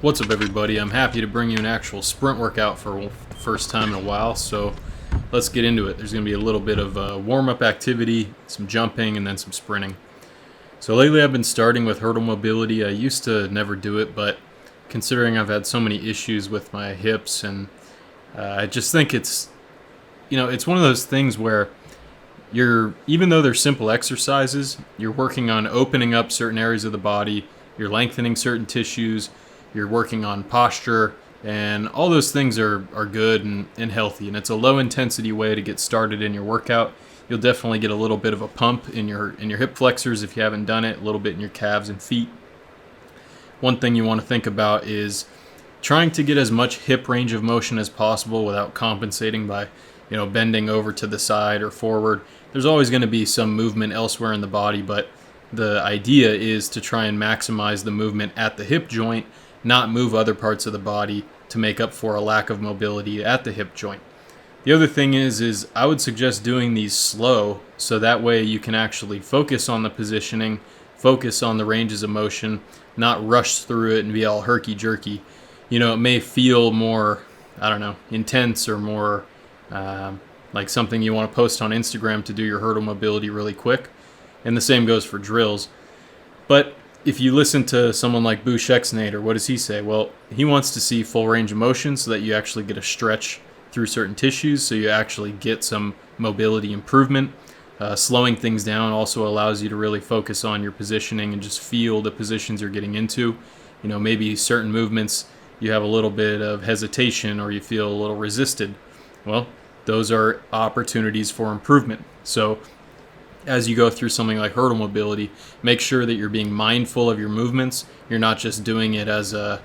What's up, everybody? I'm happy to bring you an actual sprint workout for the first time in a while, so let's get into it. There's going to be a little bit of warm-up activity, some jumping, and then some sprinting. So lately I've been starting with hurdle mobility. I used to never do it, but considering I've had so many issues with my hips, and I just think it's one of those things where even though they're simple exercises, you're working on opening up certain areas of the body, you're lengthening certain tissues, you're working on posture, and all those things are good and healthy. And it's a low intensity way to get started in your workout. You'll definitely get a little bit of a pump in your hip flexors if you haven't done it, a little bit in your calves and feet. One thing you want to think about is trying to get as much hip range of motion as possible without compensating by bending over to the side or forward. There's always going to be some movement elsewhere in the body, but the idea is to try and maximize the movement at the hip joint, not move other parts of the body to make up for a lack of mobility at the hip joint. The other thing is I would suggest doing these slow, so that way you can actually focus on the positioning, focus on the ranges of motion, not rush through it and be all herky-jerky. It may feel more, intense or more like something you want to post on Instagram to do your hurdle mobility really quick. And the same goes for drills. But if you listen to someone like Nate, or what does he say? Well, he wants to see full range of motion so that you actually get a stretch through certain tissues, so you actually get some mobility improvement. Slowing things down also allows you to really focus on your positioning and just feel the positions you're getting into. Maybe certain movements you have a little bit of hesitation or you feel a little resisted. Well, those are opportunities for improvement. So as you go through something like hurdle mobility, make sure that you're being mindful of your movements. You're not just doing it as a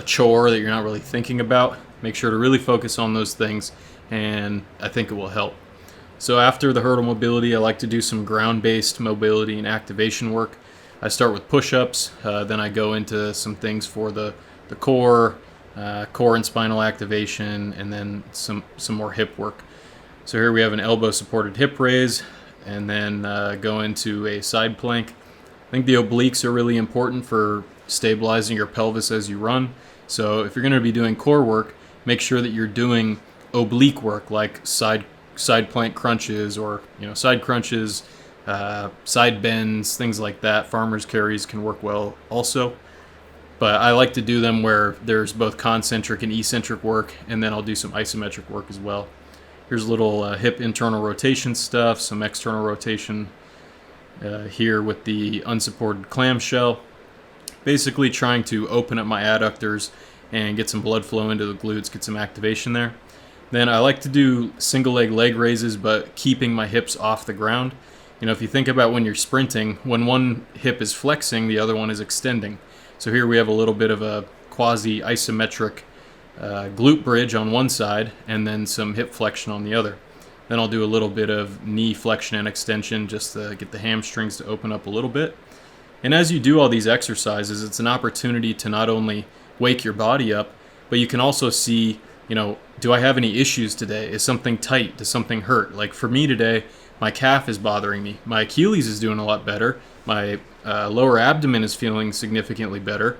chore that you're not really thinking about. Make sure to really focus on those things, and I think it will help. So after the hurdle mobility, I like to do some ground-based mobility and activation work. I start with push-ups, then I go into some things for the core and spinal activation, and then some more hip work. So here we have an elbow-supported hip raise, and then go into a side plank. I think the obliques are really important for stabilizing your pelvis as you run. So if you're going to be doing core work, make sure that you're doing oblique work like side plank crunches or side crunches, side bends, things like that. Farmer's carries can work well also. But I like to do them where there's both concentric and eccentric work, and then I'll do some isometric work as well. Here's a little hip internal rotation stuff, some external rotation here with the unsupported clamshell. Basically trying to open up my adductors and get some blood flow into the glutes, get some activation there. Then I like to do single leg raises, but keeping my hips off the ground. If you think about when you're sprinting, when one hip is flexing, the other one is extending. So here we have a little bit of a quasi-isometric glute bridge on one side and then some hip flexion on the other. Then I'll do a little bit of knee flexion and extension just to get the hamstrings to open up a little bit. And as you do all these exercises, it's an opportunity to not only wake your body up, but you can also see, do I have any issues today? Is something tight? Does something hurt? Like for me today, my calf is bothering me. My Achilles is doing a lot better. My lower abdomen is feeling significantly better.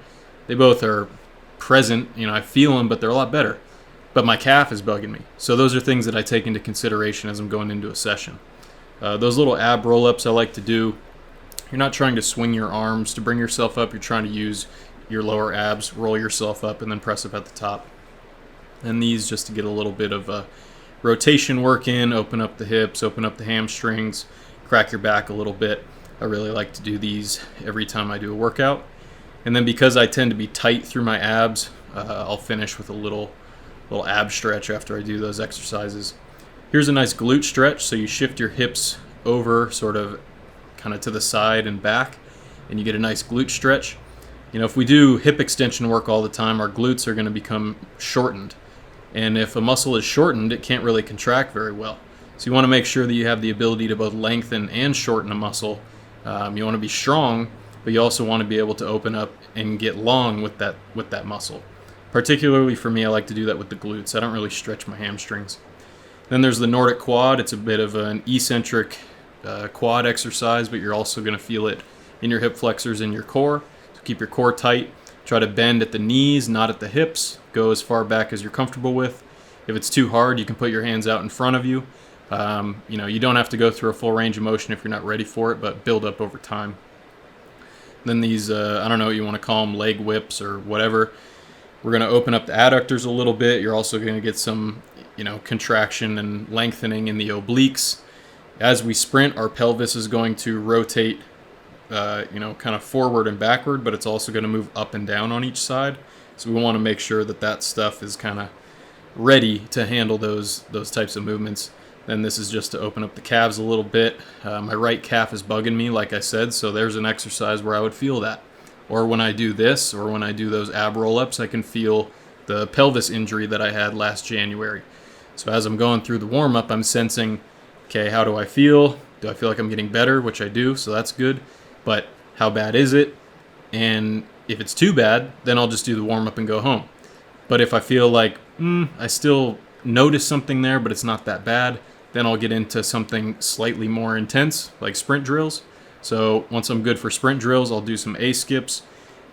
They both are present, I feel them, but they're a lot better. But my calf is bugging me. So those are things that I take into consideration as I'm going into a session. Those little ab roll-ups I like to do. You're not trying to swing your arms to bring yourself up. You're trying to use your lower abs, roll yourself up, and then press up at the top. And these just to get a little bit of rotation work in, open up the hips, open up the hamstrings, crack your back a little bit. I really like to do these every time I do a workout. And then because I tend to be tight through my abs, I'll finish with a little ab stretch after I do those exercises. Here's a nice glute stretch. So you shift your hips over sort of kind of to the side and back, and you get a nice glute stretch. If we do hip extension work all the time, our glutes are going to become shortened. And if a muscle is shortened, it can't really contract very well. So you want to make sure that you have the ability to both lengthen and shorten a muscle. You want to be strong, but you also want to be able to open up and get long with that muscle. Particularly for me, I like to do that with the glutes. I don't really stretch my hamstrings. Then there's the Nordic quad. It's a bit of an eccentric quad exercise, but you're also going to feel it in your hip flexors and your core. So keep your core tight. Try to bend at the knees, not at the hips. Go as far back as you're comfortable with. If it's too hard, you can put your hands out in front of you. You don't have to go through a full range of motion if you're not ready for it, but build up over time. Then these, I don't know what you want to call them, leg whips or whatever. We're going to open up the adductors a little bit. You're also going to get some, contraction and lengthening in the obliques. As we sprint, our pelvis is going to rotate, kind of forward and backward, but it's also going to move up and down on each side. So we want to make sure that stuff is kind of ready to handle those types of movements. Then this is just to open up the calves a little bit. My right calf is bugging me, like I said, so there's an exercise where I would feel that. Or when I do this, or when I do those ab roll-ups, I can feel the pelvis injury that I had last January. So as I'm going through the warm-up, I'm sensing, okay, how do I feel? Do I feel like I'm getting better? Which I do, so that's good. But how bad is it? And if it's too bad, then I'll just do the warm-up and go home. But if I feel like, I still notice something there, but it's not that bad, then I'll get into something slightly more intense, like sprint drills. So once I'm good for sprint drills, I'll do some A-skips.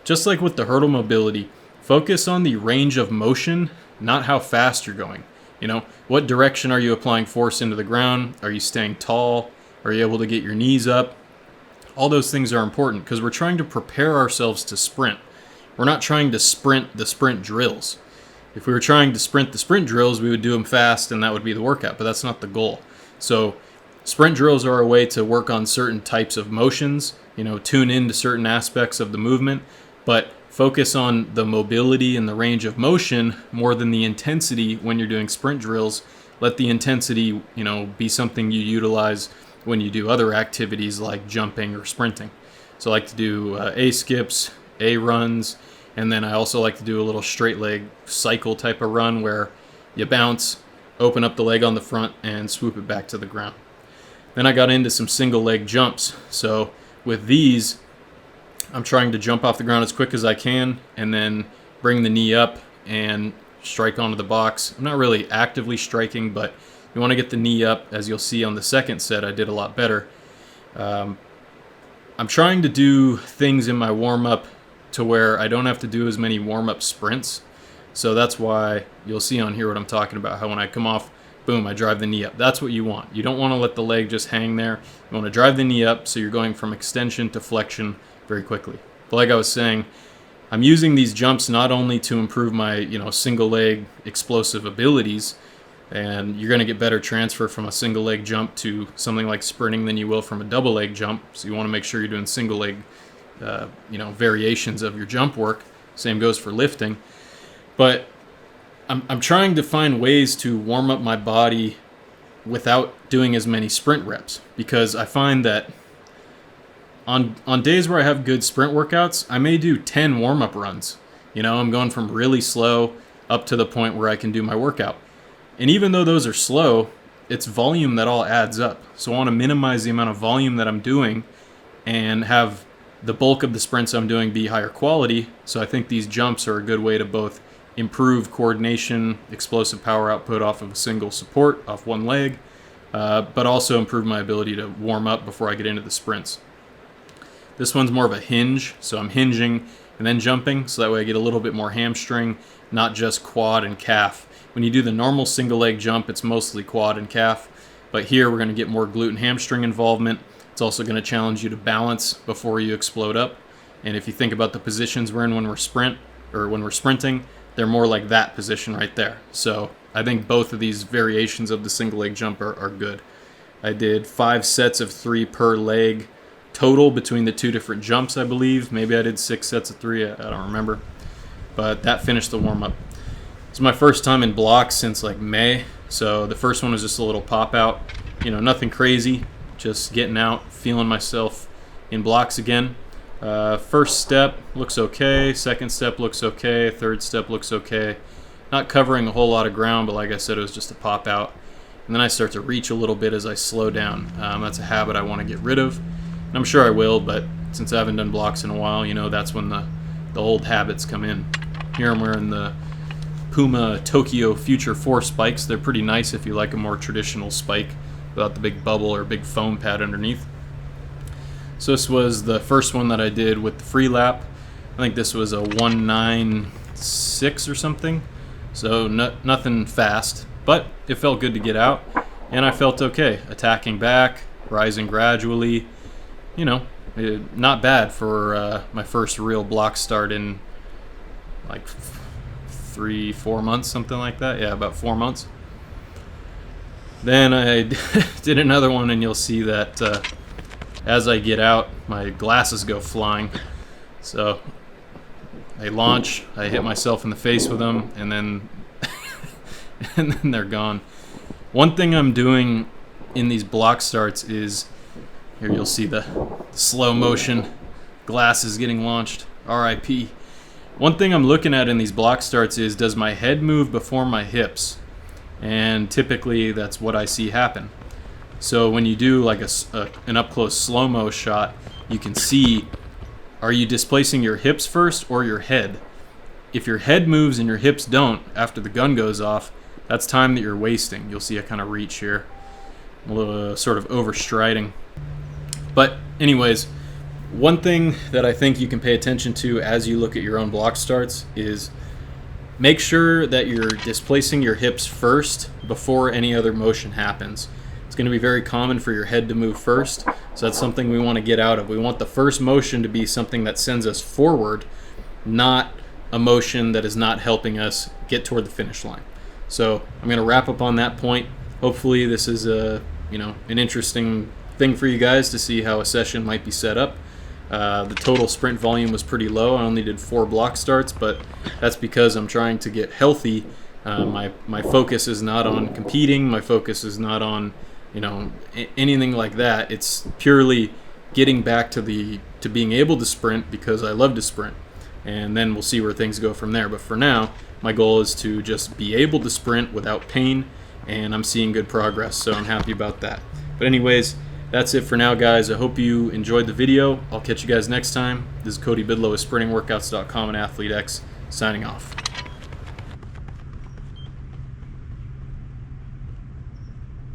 Just like with the hurdle mobility, focus on the range of motion, not how fast you're going. What direction are you applying force into the ground? Are you staying tall? Are you able to get your knees up? All those things are important because we're trying to prepare ourselves to sprint. We're not trying to sprint the sprint drills. If we were trying to sprint the sprint drills, we would do them fast and that would be the workout, but that's not the goal. So sprint drills are a way to work on certain types of motions, tune into certain aspects of the movement, but focus on the mobility and the range of motion more than the intensity when you're doing sprint drills. Let the intensity, be something you utilize when you do other activities like jumping or sprinting. So I like to do A-skips, A-runs, and then I also like to do a little straight leg cycle type of run where you bounce, open up the leg on the front, and swoop it back to the ground. Then I got into some single leg jumps. So with these, I'm trying to jump off the ground as quick as I can and then bring the knee up and strike onto the box. I'm not really actively striking, but you want to get the knee up. As you'll see on the second set, I did a lot better. I'm trying to do things in my warm-up to where I don't have to do as many warm-up sprints. So that's why you'll see on here what I'm talking about, how when I come off, boom, I drive the knee up. That's what you want. You don't want to let the leg just hang there. You want to drive the knee up so you're going from extension to flexion very quickly. But like I was saying, I'm using these jumps not only to improve my, single leg explosive abilities, and you're going to get better transfer from a single leg jump to something like sprinting than you will from a double leg jump. So you want to make sure you're doing single leg, variations of your jump work. Same goes for lifting. But I'm trying to find ways to warm up my body without doing as many sprint reps, because I find that on days where I have good sprint workouts, I may do 10 warm-up runs. I'm going from really slow up to the point where I can do my workout. And even though those are slow, it's volume that all adds up. So I want to minimize the amount of volume that I'm doing and have the bulk of the sprints I'm doing be higher quality. So I think these jumps are a good way to both improve coordination, explosive power output off of a single support, off one leg, but also improve my ability to warm up before I get into the sprints. This one's more of a hinge, so I'm hinging and then jumping, so that way I get a little bit more hamstring, not just quad and calf. When you do the normal single leg jump, it's mostly quad and calf, but here we're going to get more glute and hamstring involvement. It's also going to challenge you to balance before you explode up. And if you think about the positions we're in when we're sprinting, they're more like that position right there. So I think both of these variations of the single leg jump are good. I did 5 sets of 3 per leg total between the 2 different jumps, I believe. Maybe I did 6 sets of 3, I don't remember. But that finished the warm-up. It's my first time in blocks since like May, so the first one was just a little pop-out. Nothing crazy, just getting out, feeling myself in blocks again. First step looks okay, second step looks okay, third step looks okay. Not covering a whole lot of ground, but like I said, it was just a pop-out. And then I start to reach a little bit as I slow down. That's a habit I want to get rid of. I'm sure I will, but since I haven't done blocks in a while, that's when the old habits come in. Here I'm wearing the Puma Tokyo Future 4 spikes. They're pretty nice if you like a more traditional spike without the big bubble or big foam pad underneath. So this was the first one that I did with the free lap. I think this was a 196 or something. So nothing fast, but it felt good to get out, and I felt okay. Attacking back, rising gradually, not bad for my first real block start in like 3-4 months, something like that. Yeah, about 4 months. Then I did another one, and you'll see that as I get out, my glasses go flying. So I launch, I hit myself in the face with them, and then and then they're gone. One thing I'm doing in these block starts is, here you'll see the slow motion glasses getting launched, RIP. One thing I'm looking at in these block starts is, does my head move before my hips? And typically that's what I see happen. So when you do like an up-close slow-mo shot, you can see, are you displacing your hips first or your head? If your head moves and your hips don't after the gun goes off, that's time that you're wasting. You'll see I kind of reach here, a little sort of overstriding. But anyways, one thing that I think you can pay attention to as you look at your own block starts is make sure that you're displacing your hips first before any other motion happens. It's going to be very common for your head to move first, so that's something we want to get out of. We want the first motion to be something that sends us forward, not a motion that is not helping us get toward the finish line. So I'm going to wrap up on that point. Hopefully this is an interesting thing for you guys to see how a session might be set up. The total sprint volume was pretty low. I only did 4 block starts, but that's because I'm trying to get healthy. My focus is not on competing. My focus is not on anything like that. It's purely getting back to being able to sprint, because I love to sprint, and then we'll see where things go from there. But for now, my goal is to just be able to sprint without pain, and I'm seeing good progress, so I'm happy about that. But anyways, that's it for now, guys. I hope you enjoyed the video. I'll catch you guys next time. This is Cody Bidlow with SprintingWorkouts.com and ATHLETE.X signing off.